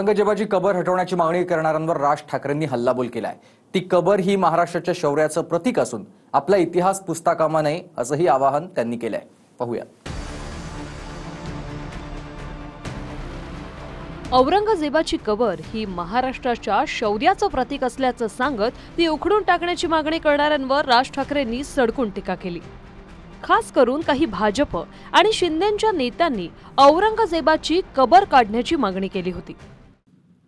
औरंगजेबाची कबर हटवण्याची मागणी करणाऱ्यांवर राज ठाकरेंनी हल्लाबोल केलाय। ती कबर ही महाराष्ट्राच्या शौर्याचं प्रतीक असून आपला इतिहास पुसता कामा नये असंही आवाहन त्यांनी केलंय। पाहूया। औरंगजेबाची कबर ही महाराष्ट्राच्या शौर्याचं प्रतीक असल्याचं सांगत ती उखडून टाकण्याची मागणी करणाऱ्यांवर राज ठाकरेंनी सडकून टीका केली। खास करून काही भाजप आणि शिंदेच्या नेत्यांनी औरंगजेबाची कबर काढण्याची मागणी केली होती।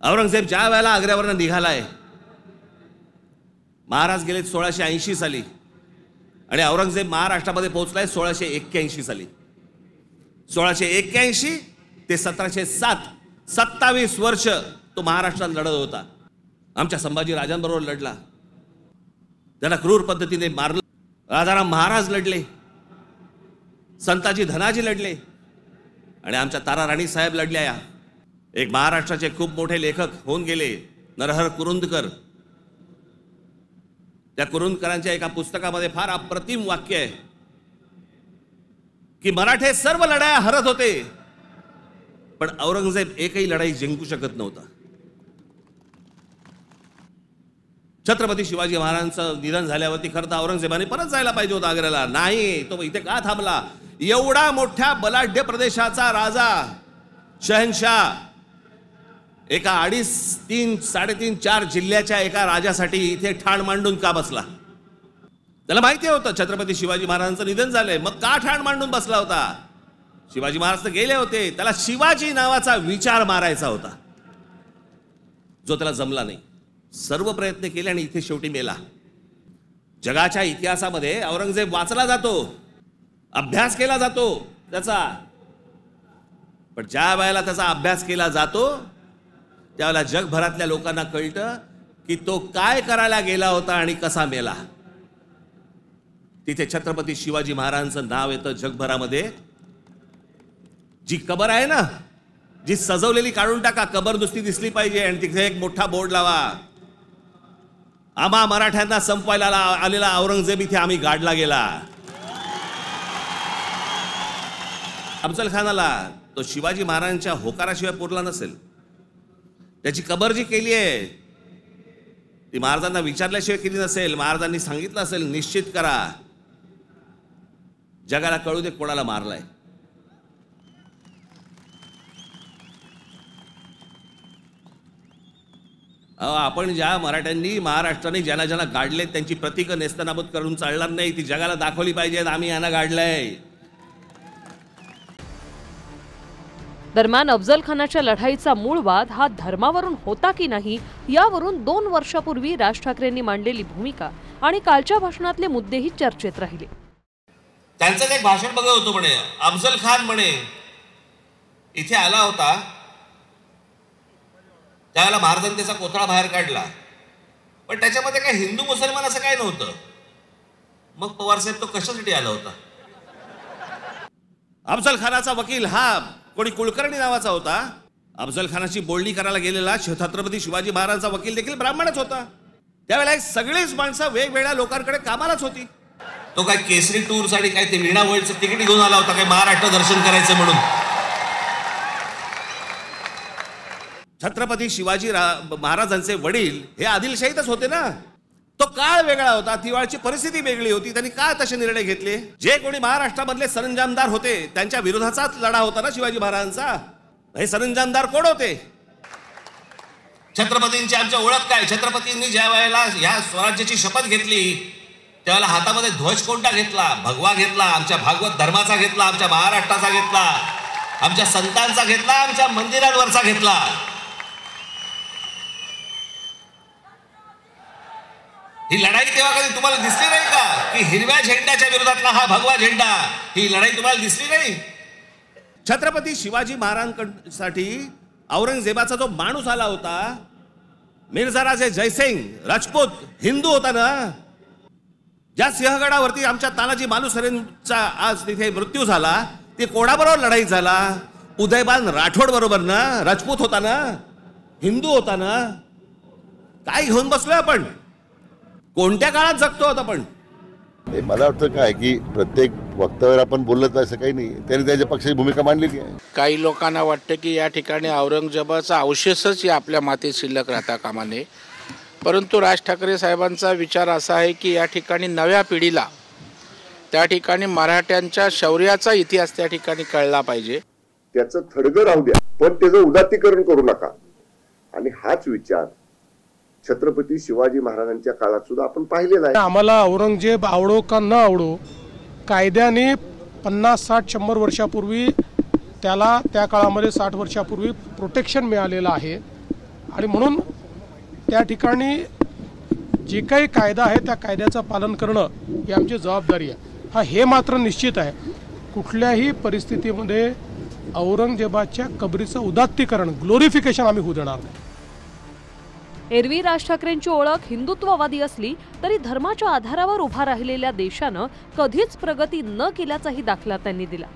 औरंगजेब ज्या वेळेला आग्र्यावरून निघालाय, महाराज गेले 1680 साली आणि औरंगजेब महाराष्ट्रामध्ये पोहोचलाय 1681 साली। 1681 ते 1707 27 वर्ष तो महाराष्ट्रात लढत होता। आमच्या संभाजी राजांबरोबर लढला, त्याला क्रूर पद्धतीने मारलं। राजाराम महाराज लढले, संताजी धनाजी लढले आणि आमच्या तारा राणी साहेब लढल्या। एक महाराष्ट्राचे खूप मोठे लेखक होऊन गेले नरहर कुरुंदकर। त्या कुरुंदकरांच्या एका पुस्तकामध्ये फार अप्रतिम वाक्य आहे की मराठे सर्व लढाया हरत होते पण औरंगजेब एकही लढाई जिंकू शकत नव्हता। छत्रपती शिवाजी महाराजांचं निधन झाल्यावरती खरं तर औरंगजेबाने परत जायला पाहिजे होता आग्र्याला, नाही तो इथे का थांबला? एवढा मोठ्या बलाढ्य प्रदेशाचा राजा शहनशाह एका 2.5, 3, 3.5, 4 जिल्ह्याच्या एका राजासाठी इथे ठाण मांडून का बसला? त्याला माहिती होतं छत्रपती शिवाजी महाराजांचं निधन झालंय, मग का ठाण मांडून बसला होता? शिवाजी महाराज तर गेले होते, त्याला शिवाजी नावाचा विचार मारायचा होता जो त्याला जमला नाही। सर्व प्रयत्न केले आणि इथे शेवटी मेला। जगाच्या इतिहासामध्ये औरंगजेब वाचला जातो, अभ्यास केला जातो त्याचा, पण ज्या वेळेला त्याचा अभ्यास केला जातो त्यावेळेला जगभरातल्या लोकांना कळतं की तो काय करायला गेला होता आणि कसा मेला। तिथे छत्रपती शिवाजी महाराजांचं नाव येतं जगभरामध्ये। जी कबर आहे ना, जी सजवलेली काढून टाका, कबर नुसती दिसली पाहिजे आणि तिथे एक मोठा बोर्ड लावा, आम्हा मराठ्यांना संपवायला आलेला औरंगजेब इथे आम्ही गाडला गेला। अफजल खानाला तो शिवाजी महाराजांच्या होकाराशिवाय पुरला नसेल। त्याची कबर जी केली आहे ती महाराजांना विचारल्याशिवाय केली नसेल। महाराजांनी सांगितलं असेल निश्चित करा, जगाला कळू दे कोणाला मारलाय। आपण ज्या मराठ्यांनी महाराष्ट्राने ज्यांना ज्यांना गाडले त्यांची प्रतीकं नेस्तनाबूत करून चालणार नाही, ती जगाला दाखवली पाहिजेत आम्ही यांना गाडलंय। दरम्यान अफजल खानाच्या लढाईचा मूळ वाद हा धर्मावरून होता की नाही यावरून 2 वर्षापूर्वी राज ठाकरेंनी मांडलेली भूमिका आणि कालच्या भाषणातले मुद्देही चर्चेत राहिले। त्यांचं एक भाषण बघत होतो म्हणे, अफजल खान म्हणे इथे आला होता, त्यावेळेला महाराजांनी त्याचा कोथळा बाहेर काढला, पण त्याच्यामध्ये काय हिंदू मुसलमान असं काय नव्हतं। मग पवार साहेब तो कशासाठी आला होता? अफजल खानाचा वकील हा कोणी कुलकर्णी नावाचा होता। अफजल खानाची बोलणी करायला गेलेला छत्रपती शिवाजी महाराजांचा वकील देखील ब्राह्मणच होता। त्यावेळेला सगळीच माणसं वेगवेगळ्या लोकांकडे कामालाच होती। तो काय केसरी टूर साठी काय ते वीणा वर्ल्डचं तिकीट घेऊन आला होता काय महाराष्ट्र दर्शन करायचं म्हणून? छत्रपती शिवाजी महाराजांचे वडील हे आदिलशाहीतच होते ना। तो काळ वेगळा होता, ती वेळची परिस्थिती वेगळी होती, त्यांनी काय तसे निर्णय घेतले? जे कोणी महाराष्ट्रामधले सरंजामदार होते त्यांच्या विरोधाचाच लढा होता ना शिवाजी महाराजांचा। हे सरंजामदार कोण होते? छत्रपतींची आमच्या ओळख काय? छत्रपतींनी ज्या वेळेला या स्वराज्याची शपथ घेतली त्यावेळेला हातामध्ये ध्वज कोणता घेतला? भगवा घेतला, आमच्या भागवत धर्माचा घेतला, आमच्या महाराष्ट्राचा घेतला, आमच्या संतांचा घेतला, आमच्या मंदिरांवरचा घेतला। ही लढाई तेव्हा कधी तुम्हाला दिसली नाही का की हिरव्या झेंड्याच्या विरोधातला हा भगवा झेंडा, ही लढाई तुम्हाला दिसली नाही? छत्रपती शिवाजी महाराजांसाठी औरंगजेबाचा जो माणूस आला होता मिर्झा राजे जयसिंग राजपूत हिंदू होता ना। ज्या सिंहगडावरती आमच्या तानाजी मालुसरेंचा आज तिथे मृत्यू झाला ते कोणाबरोबर लढाई झाला? उदयबान राठोड बरोबर ना, राजपूत होता ना, हिंदू होता ना। काय घेऊन बसलोय आपण? कोणत्या काळात जगतो आपण? हे मला वाटतं काय की प्रत्येक वक्तव्यावर आपण बोललं तर असं काही नाही, त्यांनी त्याच्या पक्षाची भूमिका मांडलेली आहे. काही लोकांना वाटतं की या ठिकाणी औरंगजेबाचा अवशेषच या आपल्या मातीत शिल्लक राहता कामा नये, परंतु राज ठाकरे साहेबांचा विचार असा आहे की या ठिकाणी नव्या पिढीला त्या ठिकाणी मराठ्यांच्या शौर्याचा इतिहास त्या ठिकाणी कळला पाहिजे. त्याचं थडगं राहू द्या, पण त्याचं उदात्तीकरण करू नका. आणि हाच विचार छत्रपती शिवाजी महाराजांच्या काळात सुद्धा आपण पाहिलेला आहे. आम्हाला औरंगजेब आवडो का न आवडो, कायद्याने 50, 60, 100 वर्षापूर्वी त्याला त्या काळामध्ये 60 वर्षापूर्वी प्रोटेक्शन मिळालेलं आहे. आणि म्हणून त्या ठिकाणी जे काही कायदा आहे त्या कायद्याचं पालन करणं ही आमची जबाबदारी आहे. हे मात्र निश्चित आहे, कुठल्याही परिस्थितीमध्ये औरंगजेबाच्या कबरीचं उदात्तीकरण, ग्लोरिफिकेशन आम्ही होऊ देणार नाही. एरवी राज ठाकरेंची ओळख हिंदुत्ववादी असली तरी धर्माच्या आधारावर उभा राहिलेल्या देशानं कधीच प्रगती न केल्याचाही दाखला त्यांनी दिला.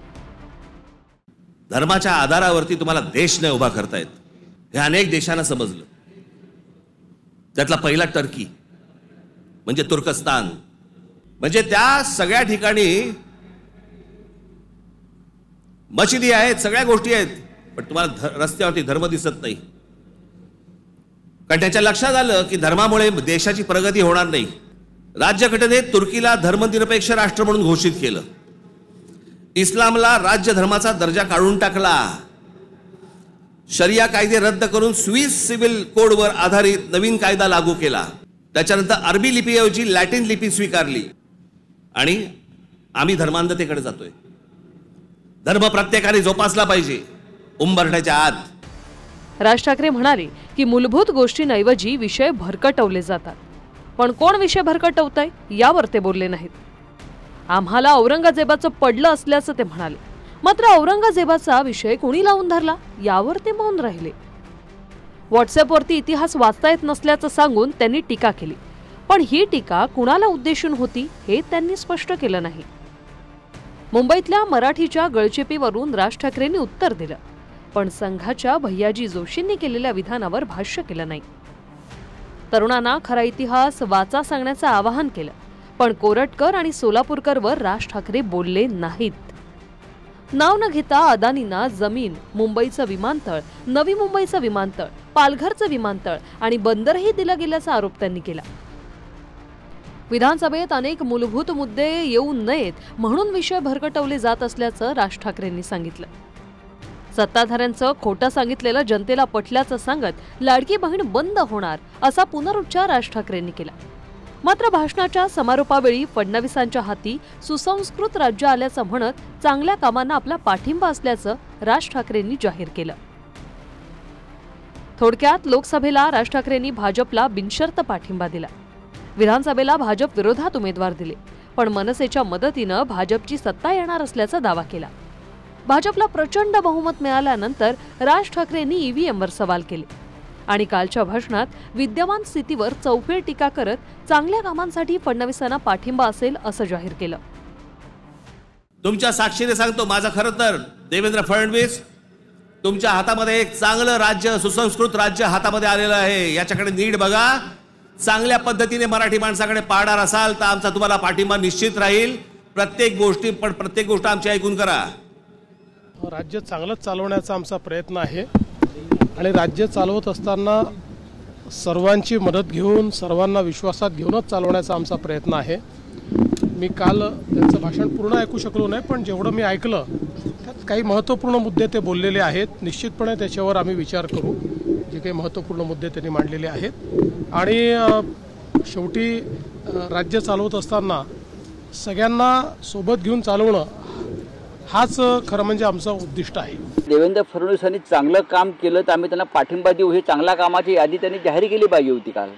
धर्माच्या आधारावरती तुम्हाला देश नाही उभा करतायत हे अनेक देशांना समजलं. त्यातला पहिला टर्की म्हणजे तुर्कस्तान, म्हणजे त्या सगळ्या ठिकाणी मशिदी आहेत, सगळ्या गोष्टी आहेत, पण तुम्हाला रस्त्यावरती धर्म दिसत नाही. कारण त्याच्या लक्षात आलं की धर्मामुळे देशाची प्रगती होणार नाही. राज्यघटनेत तुर्कीला धर्मनिरपेक्ष राष्ट्र म्हणून घोषित केलं. इस्लामला राज्य धर्माचा दर्जा काढून टाकला. शरिया कायदे रद्द करून स्विस सिव्हिल कोडवर आधारित नवीन कायदा लागू केला. त्याच्यानंतर अरबी लिपीऐवजी लॅटिन लिपी स्वीकारली. आणि आम्ही धर्मांधतेकडे जातोय. धर्म प्रत्येकाने जोपासला पाहिजे उंबरठ्याच्या आत. राज ठाकरे म्हणाले की मूलभूत गोष्टींऐवजी विषय भरकटवले जातात, पण कोण विषय भरकटवतंय यावर ते बोलले नाहीत. आम्हाला औरंगजेबाचं पडलं असल्याचं ते म्हणाले, मात्र औरंगजेबाचा विषय कोणी लावून धरला यावर ते मौन राहिले. व्हॉट्सअपवरती इतिहास वाचता येत नसल्याचं सांगून त्यांनी टीका केली, पण ही टीका कुणाला उद्देशून होती हे त्यांनी स्पष्ट केलं नाही. मुंबईतल्या मराठीच्या गळचेपीवरून राज ठाकरेंनी उत्तर दिलं, पण संघाच्या भैयाजी जोशींनी केलेल्या विधानावर भाष्य केलं नाही. तरुणांना खरा इतिहास वाचा सांगण्याचं आवाहन केलं, पण कोरटकर आणि सोलापूरकरवर राज ठाकरे बोलले नाहीत. नाव न घेता अदानींना जमीन, मुंबईचं विमानतळ, नवी मुंबईचं विमानतळ, पालघरचं विमानतळ आणि बंदरही दिलं गेल्याचा आरोप त्यांनी केला. विधानसभेत अनेक मूलभूत मुद्दे येऊ नयेत म्हणून विषय भरकटवले जात असल्याचं राज ठाकरेंनी सांगितलं. सत्ताधाऱ्यांचं खोटं सांगितलेलं जनतेला पटल्याचं सांगत लाडकी बहीण बंद होणार असा पुनरुच्चार राज ठाकरेंनी केला. मात्र भाषणाच्या समारोपावेळी फडणवीसांच्या हाती सुसंस्कृत राज्य आल्याचं म्हणत चांगल्या कामांना आपला पाठिंबा असल्याचं राज ठाकरेंनी जाहीर केलं. थोडक्यात लोकसभेला राज ठाकरेंनी भाजपला बिनशर्त पाठिंबा दिला. विधानसभेला भाजप विरोधात उमेदवार दिले, पण मनसेच्या मदतीनं भाजपची सत्ता येणार असल्याचा दावा केला. भाजपला प्रचंड बहुमत मिळाल्यानंतर राज ठाकरेंनी ईव्हीएमवर सवाल केले आणि कालच्या भाषणात विद्यमान स्थितीवर चौफेर टीका करत चांगल्या कामांसाठी फडणवीसांना पाठिंबा असेल असं जाहीर केलं. तुमच्या साक्षीने सांगतो, माझं खरं तर देवेंद्र फडणवीस तुमच्या हातामध्ये एक चांगलं राज्य, सुसंस्कृत राज्य हातामध्ये आलेलं आहे. याच्याकडे नीट बघा. चांगल्या पद्धतीने मराठी माणसाकडे पाडणार असाल तर आमचा तुम्हाला पाठिंबा निश्चित राहील. प्रत्येक गोष्ट आमची ऐकून करा. राज्य चांगलं चालवण्याचा आमचा प्रयत्न आहे आणि राज्य चालवत असताना सर्वांची मदत घेऊन, सर्वांना विश्वासात घेऊनच चालवण्याचा आमचा प्रयत्न आहे. मी काल त्यांचं भाषण पूर्ण ऐकू शकलो नाही, पण जेवढं मी ऐकलं त्यात काही महत्त्वपूर्ण मुद्दे ते बोललेले आहेत. निश्चितपणे त्याच्यावर आम्ही विचार करू, जे काही महत्त्वपूर्ण मुद्दे त्यांनी मांडलेले आहेत. आणि शेवटी राज्य चालवत असताना सगळ्यांना सोबत घेऊन चालवणं हाच खरं म्हणजे आमचं उद्दिष्ट आहे. देवेंद्र फडणवीसांनी चांगलं काम केलं तर आम्ही त्यांना पाठिंबा देऊ. ही चांगल्या कामाची यादी त्यांनी जाहीर केली पाहिजे होती. काल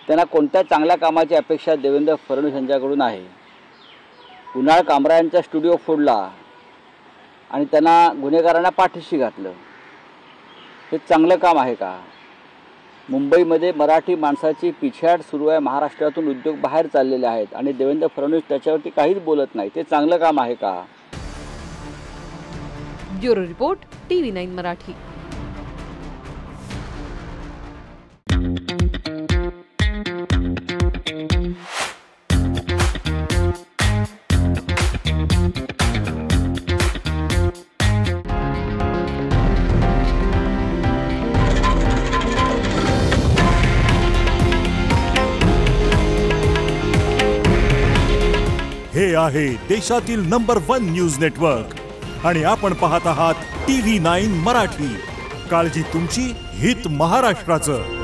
त्यांना कोणत्या चांगल्या कामाची अपेक्षा देवेंद्र फडणवीस यांच्याकडून आहे? कुणाल कामरायांचा स्टुडिओ फोडला आणि त्यांना गुन्हेगारांना पाठीशी घातलं, हे चांगलं काम आहे का? मुंबईमध्ये मराठी माणसाची पिछेहाट सुरू आहे. महाराष्ट्रातून उद्योग बाहेर चाललेले आहेत आणि देवेंद्र फडणवीस त्याच्यावरती काहीच बोलत नाही. ते चांगलं काम आहे का? Bureau report, TV9 Marathi. हे आहे देशातील नंबर 1 न्यूज नेटवर्क आणि आपण पाहत आहात TV9 मराठी. काळजी तुमची, हित महाराष्ट्राचं.